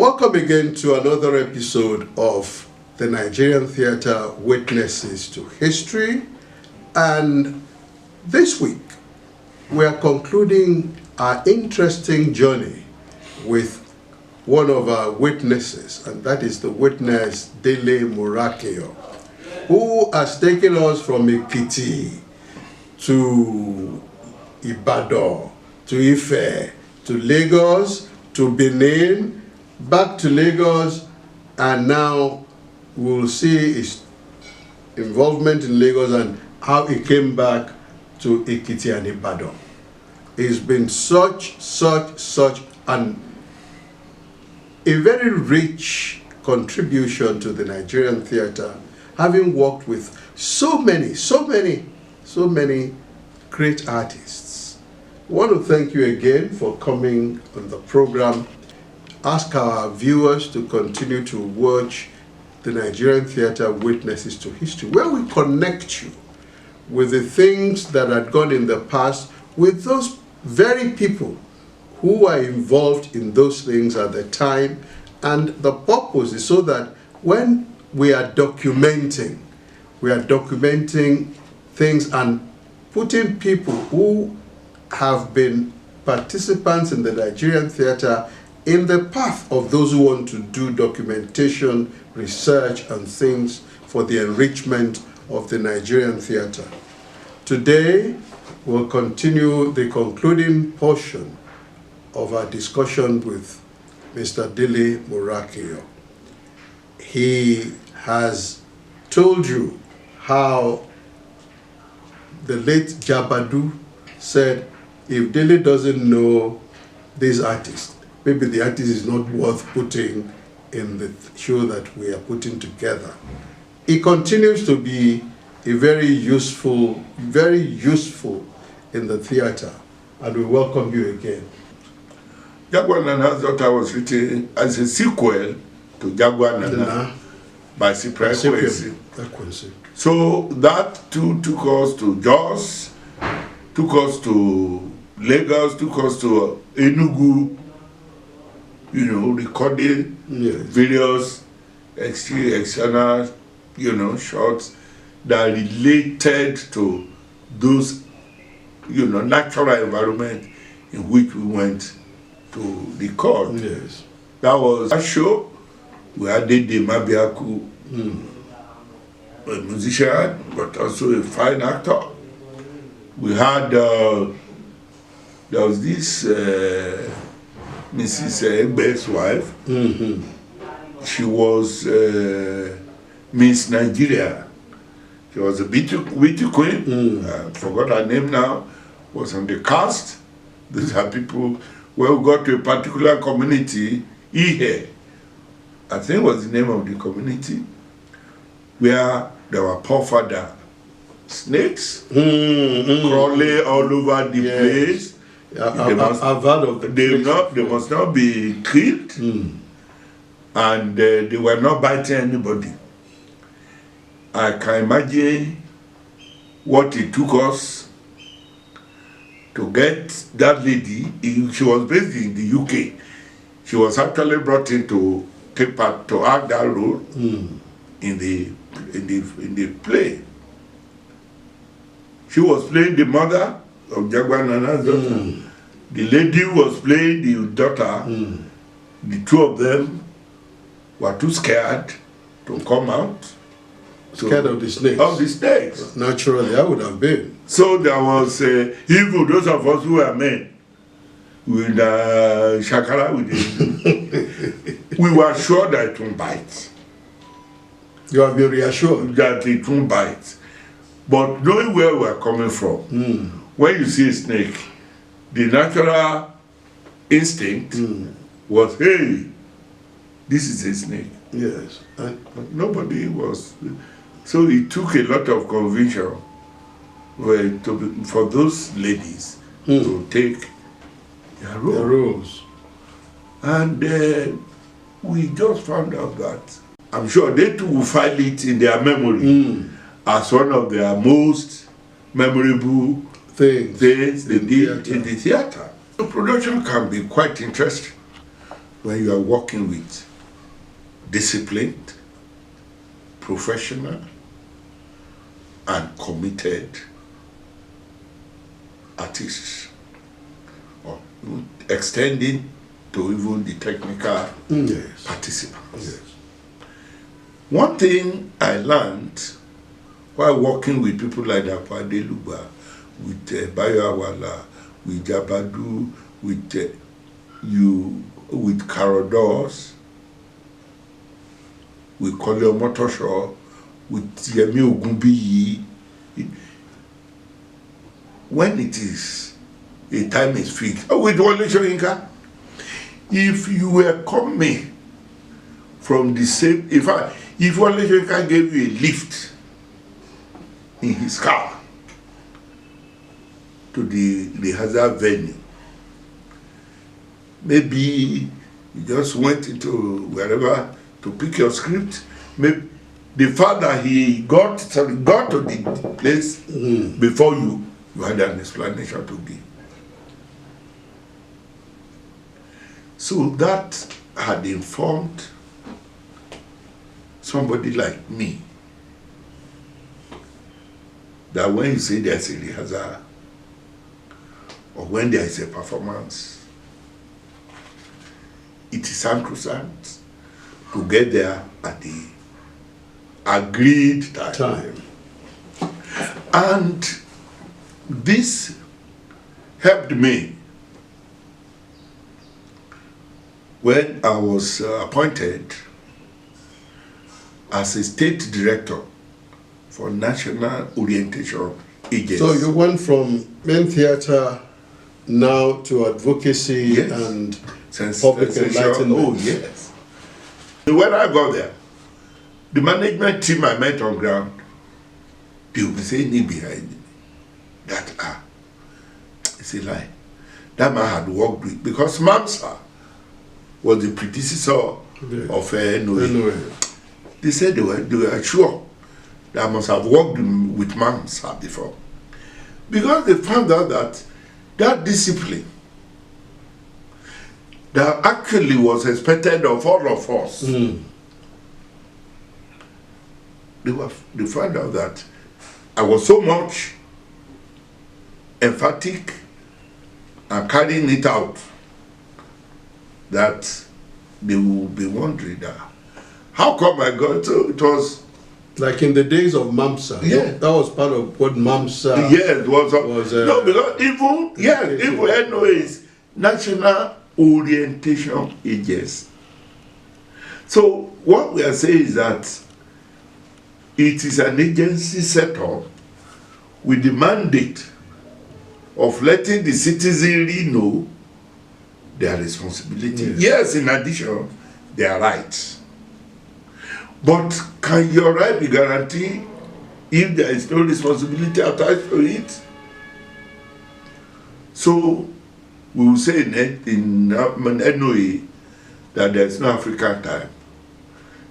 Welcome again to another episode of the Nigerian Theatre Witnesses to History. And this week, we are concluding our interesting journey with one of our witnesses, and that is the witness Dele Morakinyo, who has taken us from Ekiti to Ibadan, to Ife, to Lagos, to Benin, back to Lagos, and now we'll see his involvement in Lagos and how he came back to Ekiti and Ibadan. It's been such a very rich contribution to the Nigerian theatre, having worked with so many great artists. I want to thank you again for coming on the program. Ask our viewers to continue to watch the Nigerian Theatre Witnesses to History, where we connect you with the things that had gone in the past with those very people who are involved in those things at the time. And the purpose is so that when we are documenting things and putting people who have been participants in the Nigerian theatre in the path of those who want to do documentation, research, and things for the enrichment of the Nigerian theatre. Today, we'll continue the concluding portion of our discussion with Mr. Dele Morakinyo. He has told you how the late Jabadu said, if Dele doesn't know this artist, maybe the artist is not worth putting in the show that we are putting together. He continues to be a very useful in the theatre, and we welcome you again. Jaguar Nana's daughter was written as a sequel to Jaguar Nana by Cyprian Kwesi. So that too took us to Jos, took us to Lagos, took us to Enugu, recording various external, shots that related to those, natural environment in which we went to record. Yes. That was a show. We had Dede Mabiaku, a musician, but also a fine actor. We had, there was this Mrs. Egbe's wife. She was Miss Nigeria. She was a beauty queen. I forgot her name now. Was on the cast. These are people. When we got to a particular community, Ihe, I think was the name of the community, where there were forefather snakes crawling all over the place. I've heard of the they must not be killed, and they were not biting anybody. I can imagine what it took us to get that lady. She was based in the UK. She was actually brought in to take part, to act that role in the play. She was playing the mother of Jaguar Nana's daughter. The lady was playing the daughter. The two of them were too scared to come out. Scared of the snakes? Of the snakes. Naturally, I would have been. So there was even those of us who were men with shakara with it. We were sure that it won't bite. You have been reassured that it won't bite. But knowing where we are coming from, when you see a snake, the natural instinct was, hey, this is a snake. Yes. But nobody was. So it took a lot of conviction for those ladies to take their roles. And we just found out that, I'm sure they too will file it in their memory as one of their most memorable things they did in the theatre. The production can be quite interesting. when you are working with disciplined, professional, and committed artists, or extending to even the technical participants. Yes. One thing I learned while working with people like Dr. Dele, with Bayo Awala, with Jabadu, with with Carodos, with Kolio Motosho, with Yemi Ogunbiyi, when it is a time is fixed. With Wole Soyinka, if you were coming from the same, if Wole Soyinka gave you a lift in his car to the hazard venue, maybe you just went into wherever to pick your script. Maybe the fact that he got to the place before you had an explanation to give. So that had informed somebody like me that when you say there's a rehearsal or when there is a performance, it is sacrosanct to get there at the agreed time. And this helped me when I was appointed as a state director for National Orientation Agency. So you went from main theatre now to advocacy and public enlightenment. Oh, yes. When I got there, the management team I met on ground, they will be saying me behind me that, it's a lie. That man had worked with, because Mamsa was the predecessor of Noe. They said they were sure that I must have worked with Mamsa before. Because they found out that discipline that actually was expected of all of us, they found out that I was so much emphatic and carrying it out that they will be wondering how come I got to, it was like in the days of MAMSA. Yeah. That was part of what MAMSA it was no, because even NOA is National Orientation Agency. So what we are saying is that it is an agency set up with the mandate of letting the citizenry know their responsibility. Yes, in addition, their rights. But can your right be guaranteed if there is no responsibility attached to it? So we will say in NOA that there is no African time.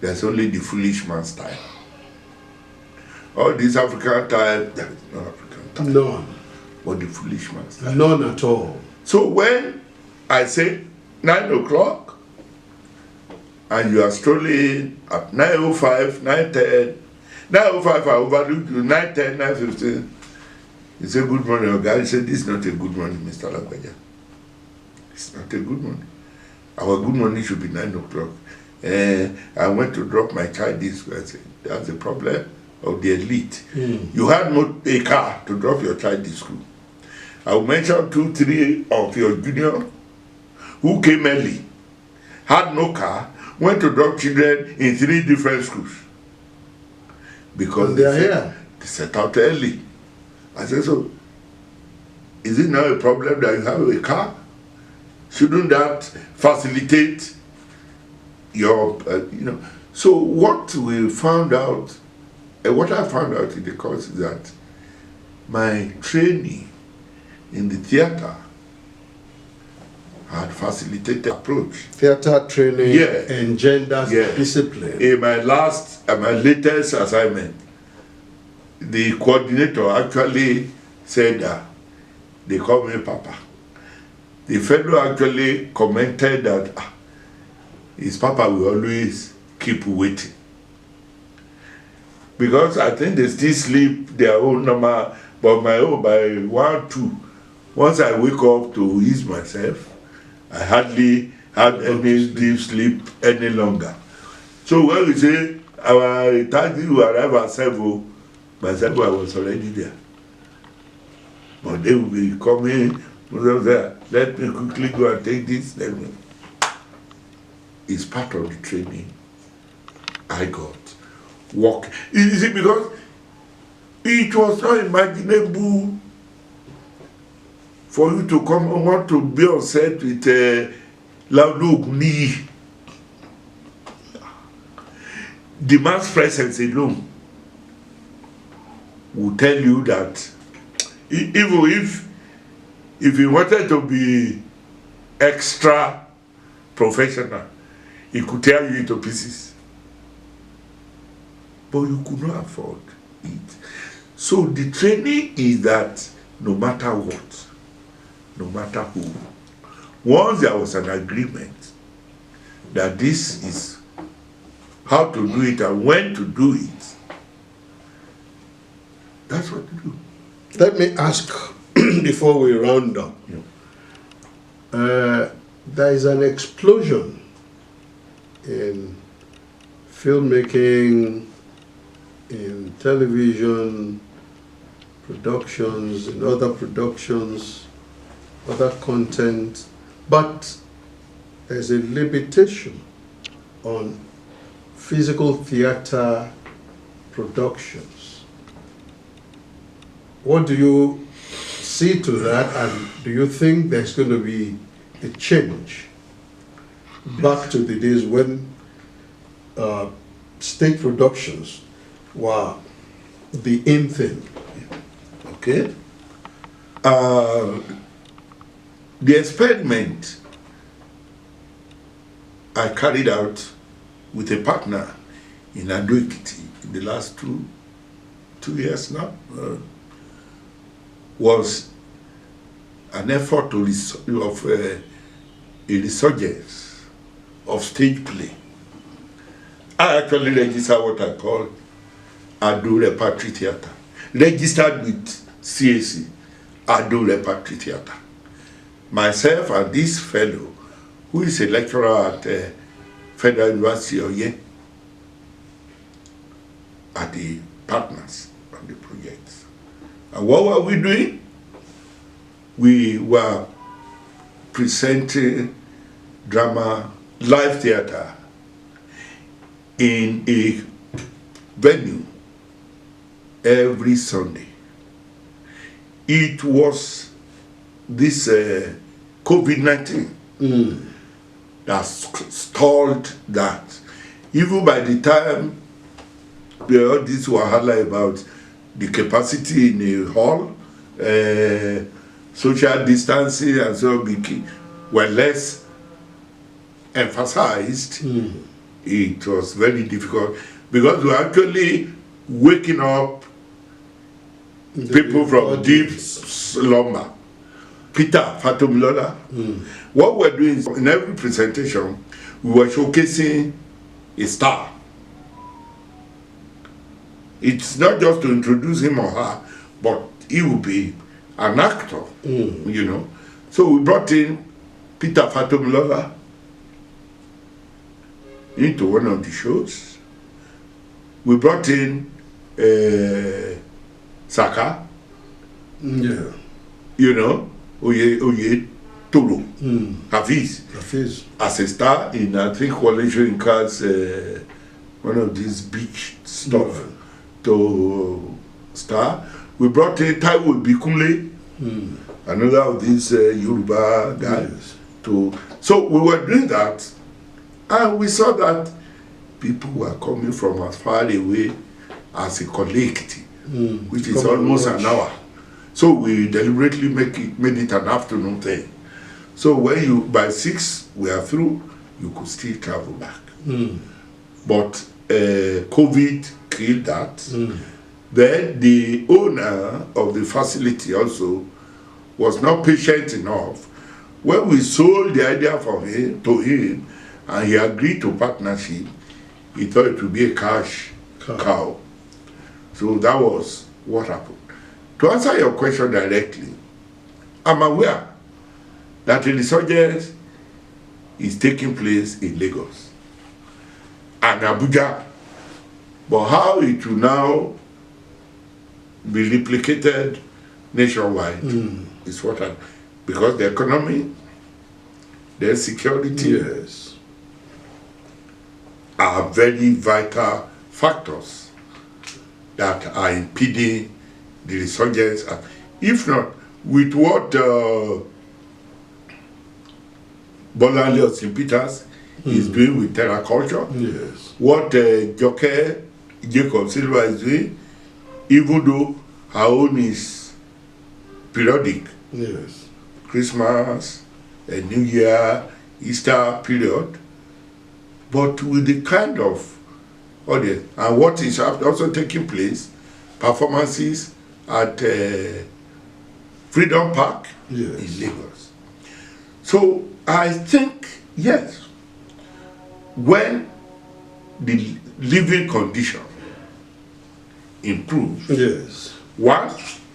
There is only the foolish man's time. All this African time, there is no African time. None. But the foolish man's time. None at all. So when I say 9 o'clock, and you are strolling at 9:05, 9:10, 9:05 I overlook you, 9:10, 9:15, you say good morning, your guy said this is not a good morning, Mr. Lagbaja. It's not a good morning. Our good morning should be 9 o'clock. I went to drop my child this way. I said, that's the problem of the elite. You had not a car to drop your child to school. I will mention 2, 3 of your junior who came early, had no car, went to drop children in 3 different schools. Because they set out early. I said, so, is it now a problem that you have a car? Shouldn't that facilitate your, So what we found out, what I found out in the course is that my training in the theater had facilitated approach. Theater training engenders discipline. In my latest assignment, the coordinator actually said that they call me Papa. The fellow actually commented that his papa will always keep waiting. Because I think they still sleep their own normal, but my own by 1, 2. Once I wake up to ease myself, I hardly have any deep sleep any longer. So when we say our taxi will arrive at 7, by 7 I was already there. But they will be coming, let me quickly go and take this. It's part of the training I got. Walk. You see, because it was not imaginable for you to come and want to be on set with Laudogni. The man's presence alone will tell you that even if you wanted to be extra professional, he could tear you into pieces. But you could not afford it. So the training is that no matter what, no matter who, once there was an agreement that this is how to do it and when to do it, that's what to do. Let me ask, before we round up, there is an explosion in filmmaking, in television productions, in other productions, other content, but there's a limitation on physical theater productions. What do you see to that, and do you think there's going to be a change back to the days when state productions were the in thing? Okay. The experiment I carried out with a partner in Ado-Ekiti in the last two years now was an effort to a resurgence of stage play. I actually registered what I call Ado Repertory Theatre. Registered with CAC, Ado Repertory Theatre. Myself and this fellow, who is a lecturer at Federal University of Yen, are the partners on the project. And what were we doing? We were presenting drama, live theater in a venue every Sunday. It was this COVID-19 that stalled that. Even by the time all this wahala about the capacity in a hall, social distancing and so on were less emphasized, it was very difficult because we were actually waking up people from deep slumber. Peter Fatomilola. What we're doing is in every presentation, we were showcasing a star. It's not just to introduce him or her, but he will be an actor, you know. So we brought in Peter Fatomilola into one of the shows. We brought in Saka, you know, Oye Toro, Hafiz, as a star in, I think, Wale Soyinka's one of these beach stuff to star. We brought in Taiwo Bikunle, another of these Yoruba guys. So we were doing that, and we saw that people were coming from as far away as a collective, which is almost an hour. So we deliberately made it an afternoon thing. So when you, by 6 we are through, you could still travel back. But COVID killed that. Then the owner of the facility also was not patient enough. When we sold the idea to him, and he agreed to partnership, he thought it would be a cash cow. So that was what happened. To answer your question directly, I'm aware that a resurgence is taking place in Lagos and Abuja, but how it will now be replicated nationwide is what because the economy, the security are very vital factors that are impeding the resurgence. If not, with what Bolanle of St. Peters is doing with terraculture, what Joke Jacob Silva is doing, even though her own is periodic, Christmas, New Year, Easter period, but with the kind of audience and what is also taking place, performances at Freedom Park in Lagos. So I think, yes, when the living condition improves, one,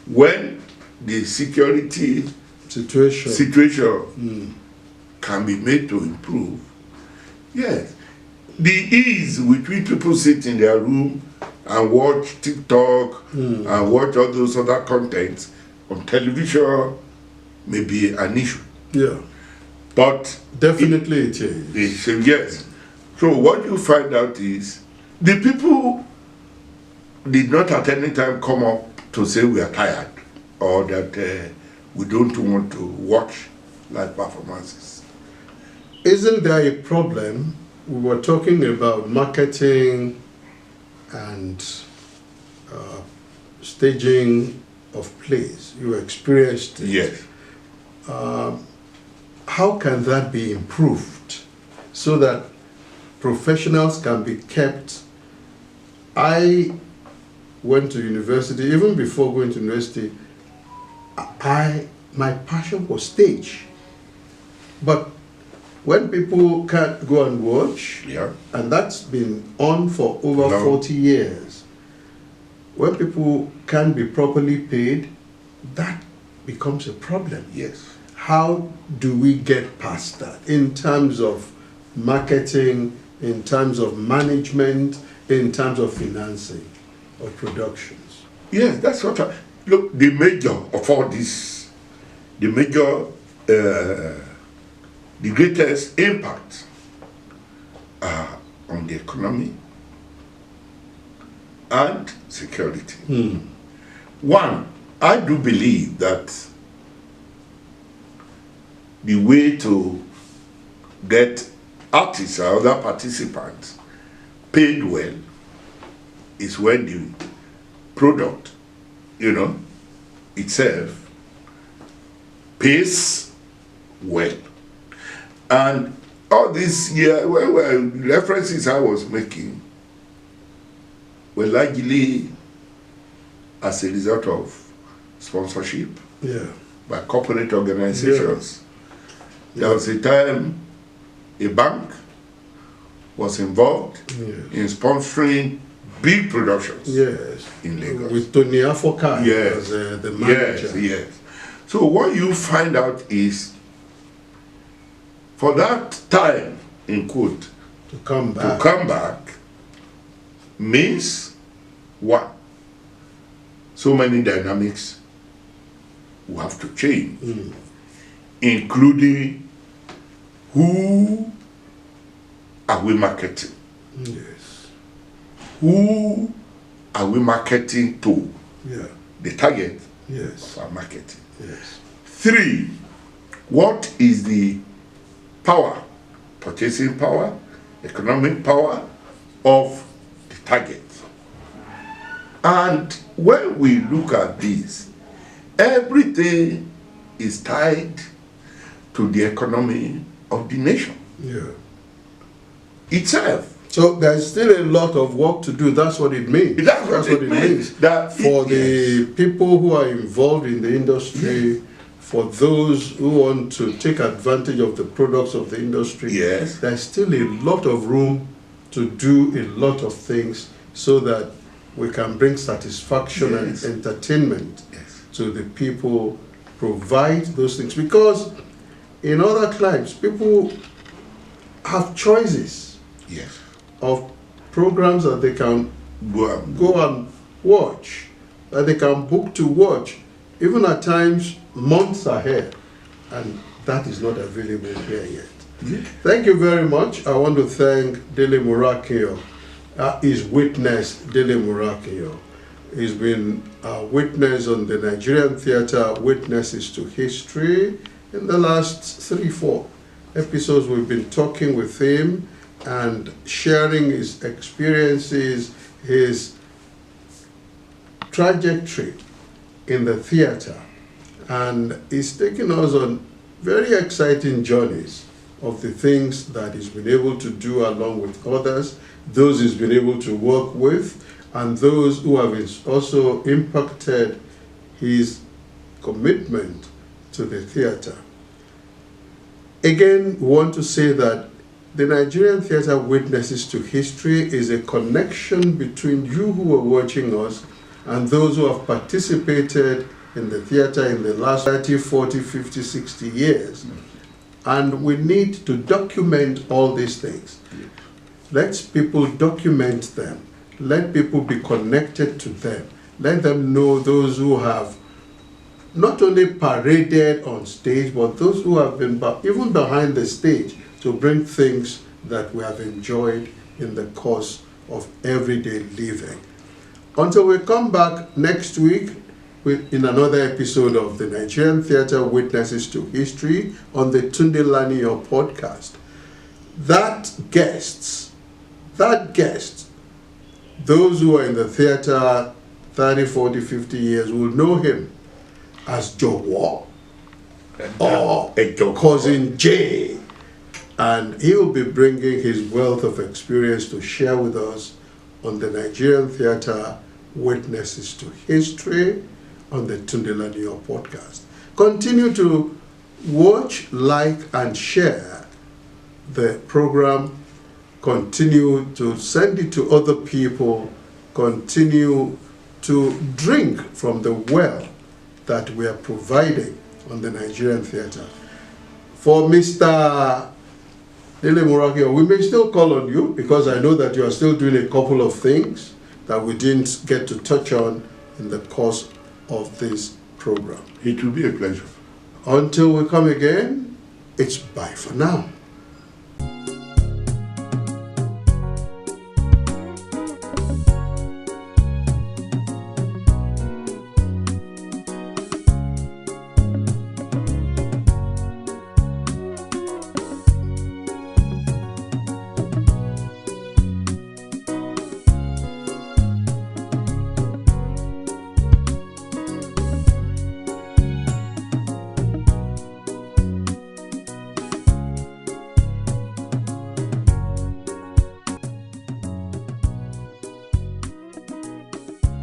when the security situation can be made to improve, yes, the ease with which people sit in their room and watch TikTok and watch all those other contents on television may be an issue. But definitely it is. Yes. So what you find out is the people did not at any time come up to say we are tired or that we don't want to watch live performances. Isn't there a problem? We were talking about marketing and staging of plays. You experienced it. Yes. How can that be improved so that professionals can be kept? I went to university, even before going to university, my passion was stage. But when people can't go and watch, and that's been on for over 40 years, when people can't be properly paid, that becomes a problem. Yes. How do we get past that in terms of marketing, in terms of management, in terms of financing of productions? Yes, that's what look, the major of all this, the greatest impact on the economy and security. One, I do believe that the way to get artists or other participants paid well is when the product, itself pays well. And all this year, references I was making were largely as a result of sponsorship by corporate organizations. There was a time a bank was involved in sponsoring big productions in Lagos. With Tony Afoka as the manager. Yes. So what you find out is, for that time, in quote, to come back means what? So many dynamics will have to change, including who are we marketing? Who are we marketing to? The target of our marketing. 3, what is the power, purchasing power, economic power of the target? And when we look at this, everything is tied to the economy of the nation itself. So there's still a lot of work to do. That's what it means. That's what it means. For the people who are involved in the industry, for those who want to take advantage of the products of the industry, Yes. there's still a lot of room to do a lot of things so that we can bring satisfaction Yes. and entertainment Yes. to the people, provide those things. Because in other climes, people have choices Yes. of programs that they can go and watch, that they can book to watch, even at times months ahead, and that is not available here yet. Yeah. Thank you very much. I want to thank Dele Morakinyo, his witness, Dele Morakinyo. He's been a witness on the Nigerian theater, Witnesses to History. In the last 3-4 episodes, we've been talking with him and sharing his experiences, his trajectory in the theater. And he's taken us on very exciting journeys of the things that he's been able to do along with others, those he's been able to work with, and those who have also impacted his commitment to the theater. Again, we want to say that the Nigerian Theatre Witnesses to History is a connection between you who are watching us and those who have participated in the theater in the last 30, 40, 50, 60 years. And we need to document all these things. Let people document them. Let people be connected to them. Let them know those who have not only paraded on stage, but those who have been even behind the stage to bring things that we have enjoyed in the course of everyday living. Until we come back next week in another episode of the Nigerian Theatre Witnesses to History on the Tunde Laniyo podcast. That guest, those who are in the theatre 30, 40, 50 years will know him as Jowo or Cousin J. And he will be bringing his wealth of experience to share with us on the Nigerian Theatre Witnesses to History on the Tunde Laniyo podcast. Continue to watch, like, and share the program. Continue to send it to other people. Continue to drink from the well that we are providing on the Nigerian theater. For Mr. Dele Morakinyo, we may still call on you because I know that you are still doing a couple of things that we didn't get to touch on in the course of this program. It will be a pleasure. Until we come again, it's bye for now.